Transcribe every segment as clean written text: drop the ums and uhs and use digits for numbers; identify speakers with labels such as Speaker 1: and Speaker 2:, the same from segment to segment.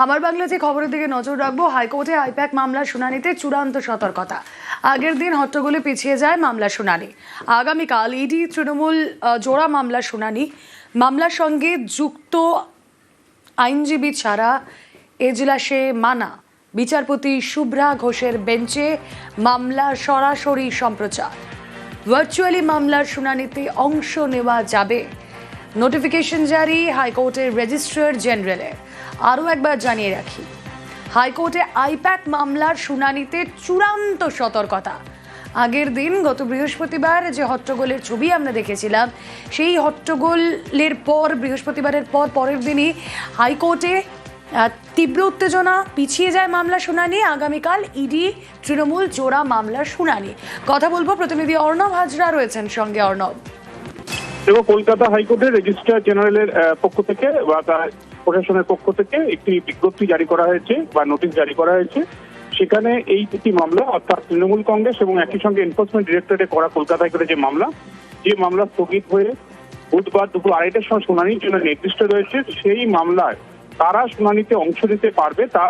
Speaker 1: আমার বাংলা যে খবরের দিকে নজর রাখবো। হাইকোর্টে আইপ্যাক মামলার শুনানিতে চূড়ান্ত সতর্কতা। আগের দিন হট্টগোলে পিছিয়ে যায় মামলার শুনানি। আগামীকাল ইডি তৃণমূল জোড়া মামলার শুনানি। মামলার সঙ্গে যুক্ত আইনজীবী ছাড়া এজলাসে মানা বিচারপতি শুভ্রা ঘোষের বেঞ্চে মামলার সরাসরি সম্প্রচার। ভার্চুয়ালি মামলার শুনানিতে অংশ নেওয়া যাবে। নোটিফিকেশন জারি হাইকোর্টের রেজিস্ট্রার জেনারেলের। আরও একবার জানিয়ে রাখি, হাইকোর্টে আইপ্যাক মামলার শুনানিতে চূড়ান্ত সতর্কতা। আগের দিন গত বৃহস্পতিবার যে হট্টগোলের ছবি আমরা দেখেছিলাম, সেই হট্টগোলের পর বৃহস্পতিবারের পরের দিনই হাইকোর্টে তীব্র উত্তেজনা, পিছিয়ে যায় মামলা শুনানি। আগামীকাল ইডি তৃণমূল জোড়া মামলার শুনানি। কথা বলবো, প্রতিনিধি অর্ণব হাজরা রয়েছেন সঙ্গে। অর্ণব,
Speaker 2: এবং কলকাতা হাইকোর্টের রেজিস্ট্রার জেনারেলের পক্ষ থেকে বা তার প্রশাসনের পক্ষ থেকে একটি বিজ্ঞপ্তি জারি করা হয়েছে বা নোটিশ জারি করা হয়েছে। সেখানে এই দুটি মামলা, অর্থাৎ তৃণমূল কংগ্রেস এবং একই সঙ্গে এনফোর্সমেন্ট ডিরেক্টরেটে করা কলকাতা হাইকোর্টের যে মামলা স্থগিত হয়ে বুধবার দুপুর 2:30টার সময় শুনানির জন্য নির্দিষ্ট রয়েছে, সেই মামলায় তারা শুনানিতে অংশ নিতে পারবে তা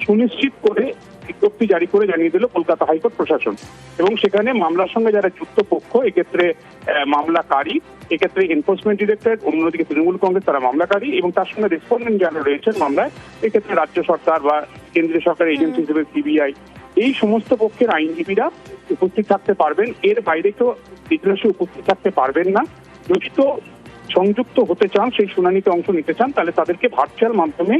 Speaker 2: সুনিশ্চিত করে বিজ্ঞপ্তি জারি করে জানিয়ে দিল কলকাতা হাইকোর্ট প্রশাসন। এবং সেখানে মামলার সঙ্গে যারা যুক্ত পক্ষ, এক্ষেত্রে মামলাকারী, এক্ষেত্রে এনফোর্সমেন্ট ডিরেক্টরেট, অন্যদিকে তৃণমূল কংগ্রেস তারা মামলাকারী, এবং তার সঙ্গে রেসপন্ডেন্ট যারা রয়েছেন মামলায়, এক্ষেত্রে রাজ্য সরকার বা কেন্দ্রীয় সরকারের এজেন্সি হিসেবে সিবিআই, এই সমস্ত পক্ষের আইনজীবীরা উপস্থিত থাকতে পারবেন। এর বাইরে কেউ ইজলাসে উপস্থিত থাকতে পারবেন না। যদি তো সংযুক্ত হতে চান, সেই শুনানিতে অংশ নিতে চান, তাহলে তাদেরকে ভার্চুয়াল মাধ্যমে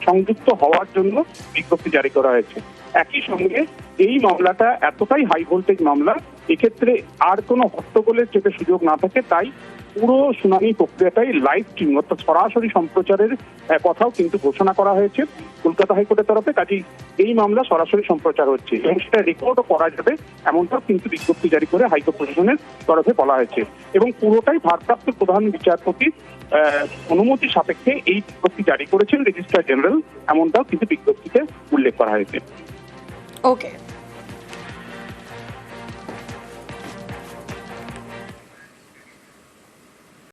Speaker 2: সংযুক্ত হওয়ার জন্য বিজ্ঞপ্তি জারি করা হয়েছে। একই সঙ্গে এই মামলাটা এতটাই হাই ভোল্টেজ মামলা, এক্ষেত্রে আর কোনো হট্টগোলের যাতে সুযোগ না থাকে, তাই পুরো শুনানি প্রক্রিয়াটাই লাইভ স্ট্রিম অর্থাৎ সরাসরি সম্প্রচারের কথাও কিন্তু ঘোষণা করা হয়েছে কলকাতা হাইকোর্টের তরফে। কাজেই এই মামলা সরাসরি সম্প্রচার হচ্ছে এবং সেটা রেকর্ডও করা যাবে, এমনটাও কিন্তু বিজ্ঞপ্তি জারি করে হাইকোর্ট প্রশাসনের তরফে বলা হয়েছে। এবং পুরোটাই ভারপ্রাপ্ত প্রধান বিচারপতির অনুমতি সাপেক্ষে এই বিজ্ঞপ্তি জারি করেছেন রেজিস্ট্রার জেনারেল, এমনটাও কিন্তু বিজ্ঞপ্তিতে উল্লেখ করা হয়েছে।
Speaker 1: ওকে।